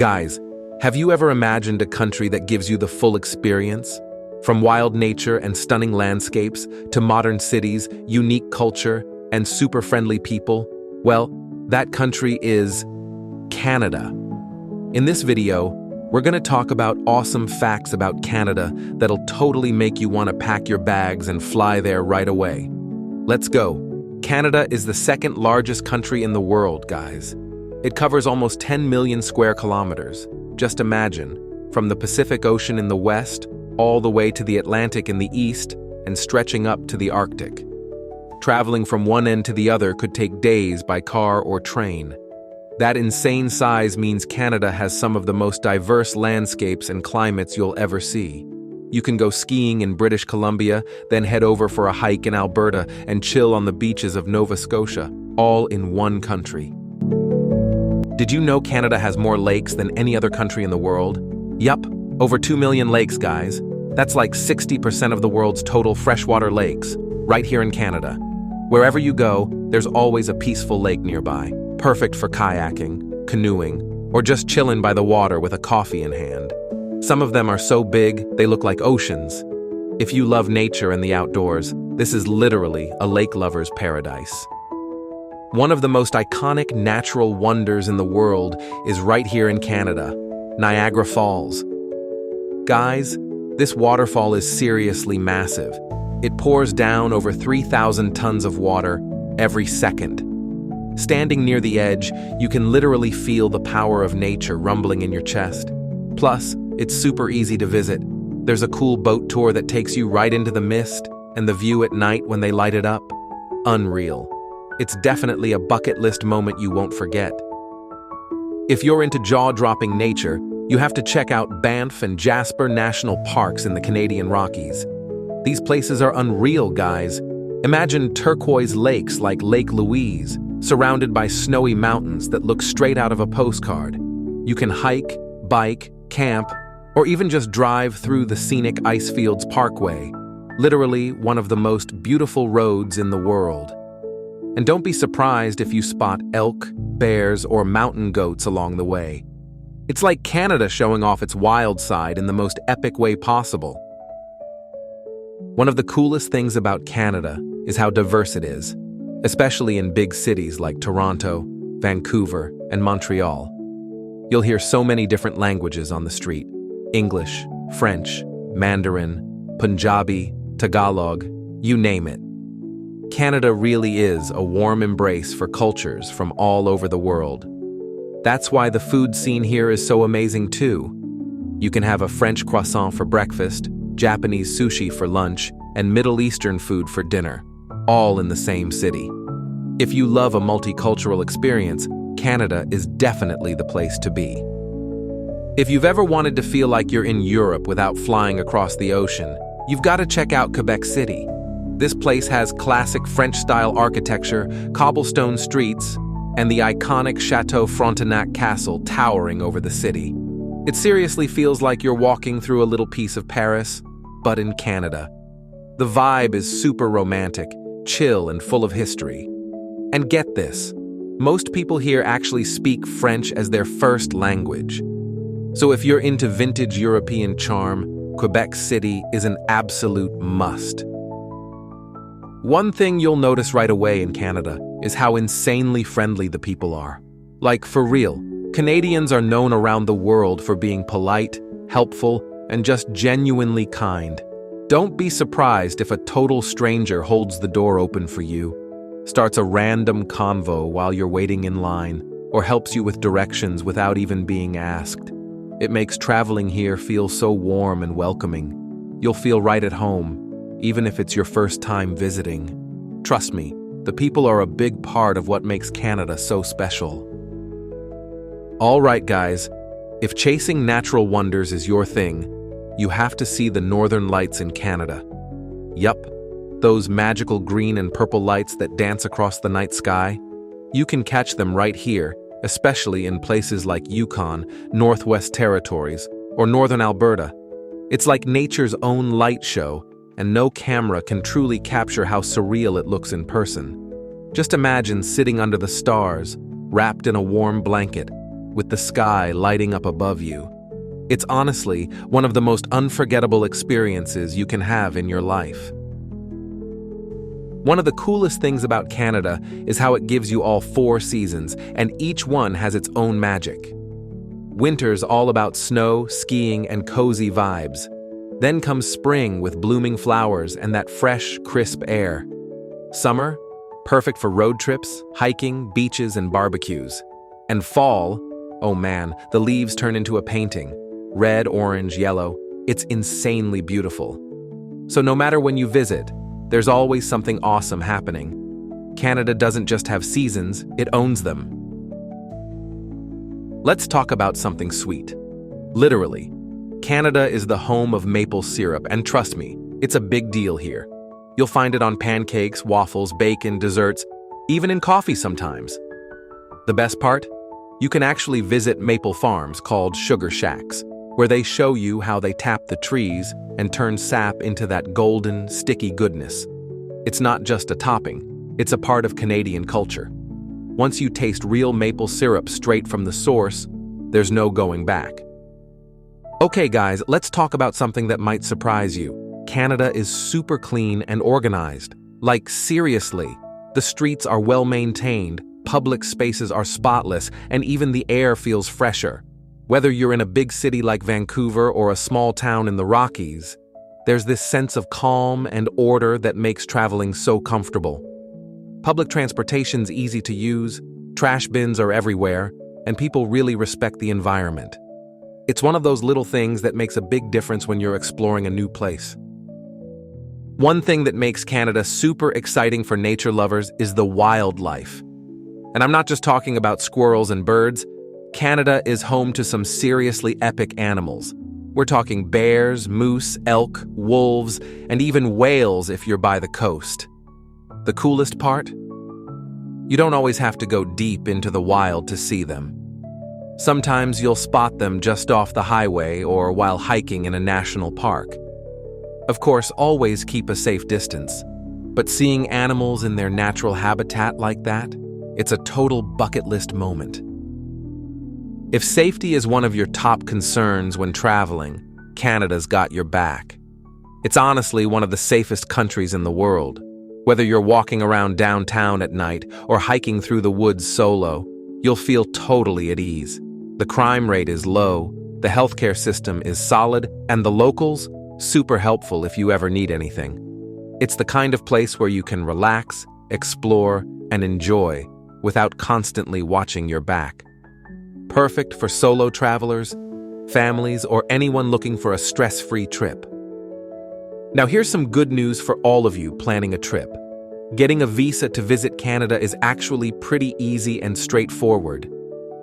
Guys, have you ever imagined a country that gives you the full experience? From wild nature and stunning landscapes to modern cities, unique culture, and super friendly people? Well, that country is Canada. In this video, we're going to talk about awesome facts about Canada that'll totally make you want to pack your bags and fly there right away. Let's go. Canada is the second largest country in the world, guys. It covers almost 10 million square kilometers. Just imagine, from the Pacific Ocean in the west, all the way to the Atlantic in the east, and stretching up to the Arctic. Traveling from one end to the other could take days by car or train. That insane size means Canada has some of the most diverse landscapes and climates you'll ever see. You can go skiing in British Columbia, then head over for a hike in Alberta and chill on the beaches of Nova Scotia, all in one country. Did you know Canada has more lakes than any other country in the world? Yup, over 2 million lakes, guys. That's like 60% of the world's total freshwater lakes, right here in Canada. Wherever you go, there's always a peaceful lake nearby, perfect for kayaking, canoeing, or just chilling by the water with a coffee in hand. Some of them are so big, they look like oceans. If you love nature and the outdoors, this is literally a lake lover's paradise. One of the most iconic natural wonders in the world is right here in Canada, Niagara Falls. Guys, this waterfall is seriously massive. It pours down over 3,000 tons of water every second. Standing near the edge, you can literally feel the power of nature rumbling in your chest. Plus, it's super easy to visit. There's a cool boat tour that takes you right into the mist, and the view at night when they light it up. Unreal. It's definitely a bucket list moment you won't forget. If you're into jaw-dropping nature, you have to check out Banff and Jasper National Parks in the Canadian Rockies. These places are unreal, guys. Imagine turquoise lakes like Lake Louise, surrounded by snowy mountains that look straight out of a postcard. You can hike, bike, camp, or even just drive through the scenic Icefields Parkway, literally one of the most beautiful roads in the world. And don't be surprised if you spot elk, bears, or mountain goats along the way. It's like Canada showing off its wild side in the most epic way possible. One of the coolest things about Canada is how diverse it is, especially in big cities like Toronto, Vancouver, and Montreal. You'll hear so many different languages on the street: English, French, Mandarin, Punjabi, Tagalog, you name it. Canada really is a warm embrace for cultures from all over the world. That's why the food scene here is so amazing too. You can have a French croissant for breakfast, Japanese sushi for lunch, and Middle Eastern food for dinner, all in the same city. If you love a multicultural experience, Canada is definitely the place to be. If you've ever wanted to feel like you're in Europe without flying across the ocean, you've got to check out Quebec City. This place has classic French-style architecture, cobblestone streets, and the iconic Chateau Frontenac Castle towering over the city. It seriously feels like you're walking through a little piece of Paris, but in Canada. The vibe is super romantic, chill, and full of history. And get this, most people here actually speak French as their first language. So if you're into vintage European charm, Quebec City is an absolute must. One thing you'll notice right away in Canada is how insanely friendly the people are. Like, for real, Canadians are known around the world for being polite, helpful, and just genuinely kind. Don't be surprised if a total stranger holds the door open for you, starts a random convo while you're waiting in line, or helps you with directions without even being asked. It makes traveling here feel so warm and welcoming. You'll feel right at home, even if it's your first time visiting. Trust me, the people are a big part of what makes Canada so special. All right, guys, if chasing natural wonders is your thing, you have to see the northern lights in Canada. Yup, those magical green and purple lights that dance across the night sky. You can catch them right here, especially in places like Yukon, Northwest Territories, or Northern Alberta. It's like nature's own light show, and no camera can truly capture how surreal it looks in person. Just imagine sitting under the stars, wrapped in a warm blanket, with the sky lighting up above you. It's honestly one of the most unforgettable experiences you can have in your life. One of the coolest things about Canada is how it gives you all 4 seasons, and each one has its own magic. Winter's all about snow, skiing, and cozy vibes. Then comes spring with blooming flowers and that fresh, crisp air. Summer, perfect for road trips, hiking, beaches, and barbecues. And fall, oh man, the leaves turn into a painting. Red, orange, yellow. It's insanely beautiful. So no matter when you visit, there's always something awesome happening. Canada doesn't just have seasons, it owns them. Let's talk about something sweet. Literally, Canada is the home of maple syrup, and trust me, it's a big deal here. You'll find it on pancakes, waffles, bacon, desserts, even in coffee sometimes. The best part? You can actually visit maple farms called sugar shacks, where they show you how they tap the trees and turn sap into that golden, sticky goodness. It's not just a topping, it's a part of Canadian culture. Once you taste real maple syrup straight from the source, there's no going back. Okay guys, let's talk about something that might surprise you. Canada is super clean and organized. Like seriously, the streets are well maintained, public spaces are spotless, and even the air feels fresher. Whether you're in a big city like Vancouver or a small town in the Rockies, there's this sense of calm and order that makes traveling so comfortable. Public transportation's easy to use, trash bins are everywhere, and people really respect the environment. It's one of those little things that makes a big difference when you're exploring a new place. One thing that makes Canada super exciting for nature lovers is the wildlife. And I'm not just talking about squirrels and birds. Canada is home to some seriously epic animals. We're talking bears, moose, elk, wolves, and even whales if you're by the coast. The coolest part? You don't always have to go deep into the wild to see them. Sometimes you'll spot them just off the highway or while hiking in a national park. Of course, always keep a safe distance. But seeing animals in their natural habitat like that, it's a total bucket list moment. If safety is one of your top concerns when traveling, Canada's got your back. It's honestly one of the safest countries in the world. Whether you're walking around downtown at night or hiking through the woods solo, you'll feel totally at ease. The crime rate is low, the healthcare system is solid, and the locals, super helpful if you ever need anything. It's the kind of place where you can relax, explore, and enjoy without constantly watching your back. Perfect for solo travelers, families, or anyone looking for a stress-free trip. Now here's some good news for all of you planning a trip. Getting a visa to visit Canada is actually pretty easy and straightforward.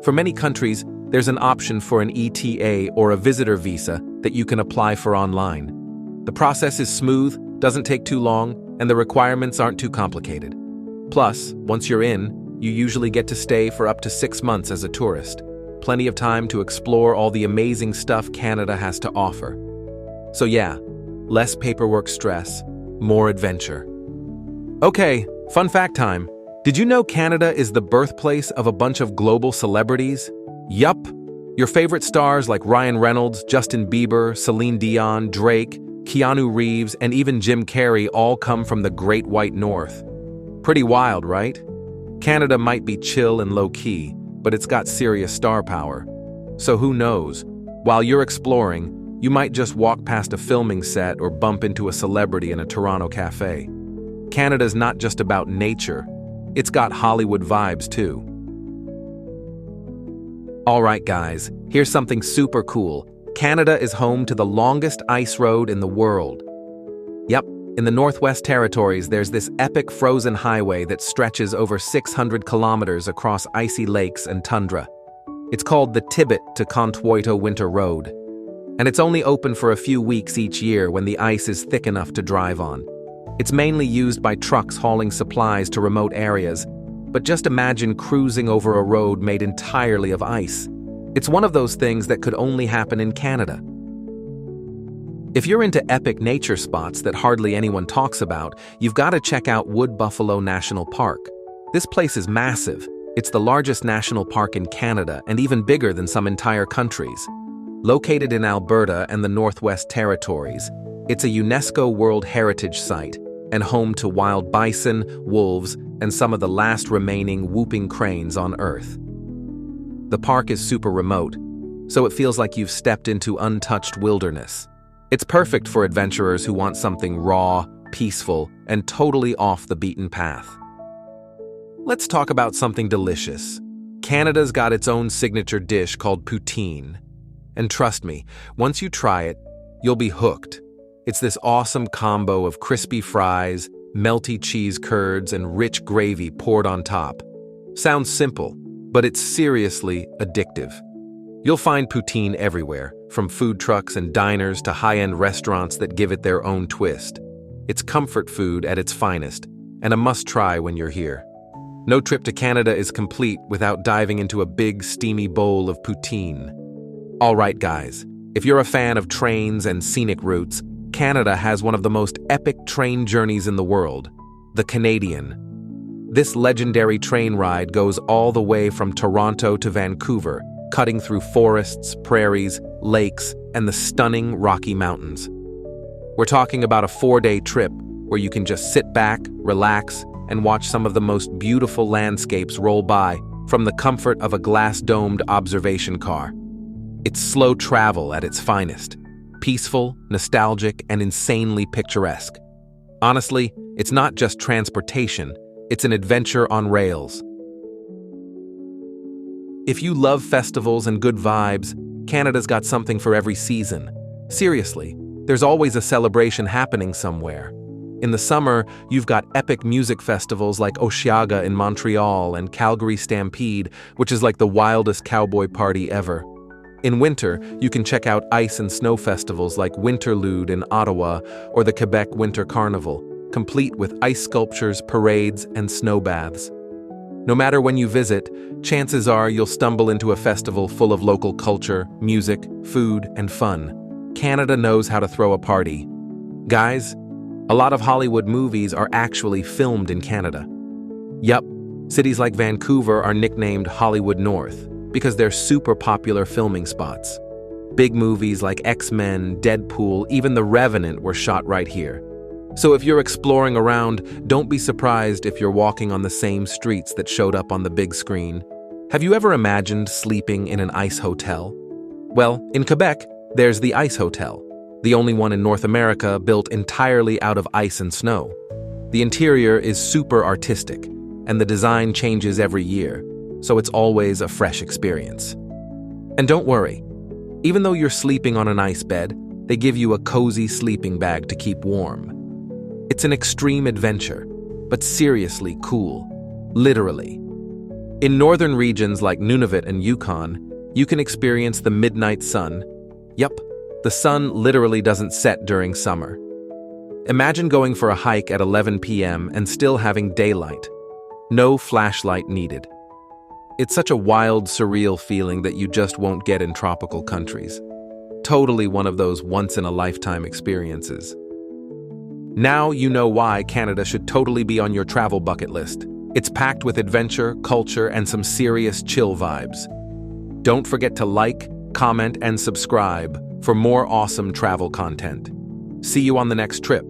For many countries, there's an option for an ETA or a visitor visa that you can apply for online. The process is smooth, doesn't take too long, and the requirements aren't too complicated. Plus, once you're in, you usually get to stay for up to 6 months as a tourist. Plenty of time to explore all the amazing stuff Canada has to offer. So yeah, less paperwork stress, more adventure. Okay, fun fact time. Did you know Canada is the birthplace of a bunch of global celebrities? Yup. Your favorite stars like Ryan Reynolds, Justin Bieber, Celine Dion, Drake, Keanu Reeves, and even Jim Carrey all come from the Great White North. Pretty wild, right? Canada might be chill and low-key, but it's got serious star power. So who knows? While you're exploring, you might just walk past a filming set or bump into a celebrity in a Toronto cafe. Canada's not just about nature, it's got Hollywood vibes too. Alright guys, here's something super cool. Canada is home to the longest ice road in the world. Yep, in the Northwest Territories there's this epic frozen highway that stretches over 600 kilometers across icy lakes and tundra. It's called the Tibet to Contwoito Winter Road. And it's only open for a few weeks each year when the ice is thick enough to drive on. It's mainly used by trucks hauling supplies to remote areas, but just imagine cruising over a road made entirely of ice. It's one of those things that could only happen in Canada. If you're into epic nature spots that hardly anyone talks about, you've got to check out Wood Buffalo National Park. This place is massive, It's the largest national park in Canada and even bigger than some entire countries. Located in Alberta and the Northwest Territories, it's a UNESCO World Heritage Site and home to wild bison, wolves, and some of the last remaining whooping cranes on Earth. The park is super remote, so it feels like you've stepped into untouched wilderness. It's perfect for adventurers who want something raw, peaceful, and totally off the beaten path. Let's talk about something delicious. Canada's got its own signature dish called poutine. And trust me, once you try it, you'll be hooked. It's this awesome combo of crispy fries, melty cheese curds, and rich gravy poured on top. Sounds simple, but it's seriously addictive. You'll find poutine everywhere, from food trucks and diners to high-end restaurants that give it their own twist. It's comfort food at its finest, and a must-try when you're here. No trip to Canada is complete without diving into a big, steamy bowl of poutine. All right, guys, if you're a fan of trains and scenic routes, Canada has one of the most epic train journeys in the world, the Canadian. This legendary train ride goes all the way from Toronto to Vancouver, cutting through forests, prairies, lakes, and the stunning Rocky Mountains. We're talking about a 4-day trip where you can just sit back, relax, and watch some of the most beautiful landscapes roll by from the comfort of a glass-domed observation car. It's slow travel at its finest, peaceful, nostalgic, and insanely picturesque. Honestly, it's not just transportation, it's an adventure on rails. If you love festivals and good vibes, Canada's got something for every season. Seriously, there's always a celebration happening somewhere. In the summer, you've got epic music festivals like Osheaga in Montreal and Calgary Stampede, which is like the wildest cowboy party ever. In winter, you can check out ice and snow festivals like Winterlude in Ottawa or the Quebec Winter Carnival, complete with ice sculptures, parades, and snow baths. No matter when you visit, chances are you'll stumble into a festival full of local culture, music, food, and fun. Canada knows how to throw a party. Guys, a lot of Hollywood movies are actually filmed in Canada. Yup, cities like Vancouver are nicknamed Hollywood North because they're super popular filming spots. Big movies like X-Men, Deadpool, even The Revenant were shot right here. So if you're exploring around, don't be surprised if you're walking on the same streets that showed up on the big screen. Have you ever imagined sleeping in an ice hotel? Well, in Quebec, there's the Ice Hotel, the only one in North America built entirely out of ice and snow. The interior is super artistic, and the design changes every year, so it's always a fresh experience. And don't worry, even though you're sleeping on an ice bed, they give you a cozy sleeping bag to keep warm. It's an extreme adventure, but seriously cool, literally. In northern regions like Nunavut and Yukon, you can experience the midnight sun. Yup, the sun literally doesn't set during summer. Imagine going for a hike at 11 p.m. and still having daylight. No flashlight needed. It's such a wild, surreal feeling that you just won't get in tropical countries. Totally one of those once-in-a-lifetime experiences. Now you know why Canada should totally be on your travel bucket list. It's packed with adventure, culture, and some serious chill vibes. Don't forget to like, comment, and subscribe for more awesome travel content. See you on the next trip.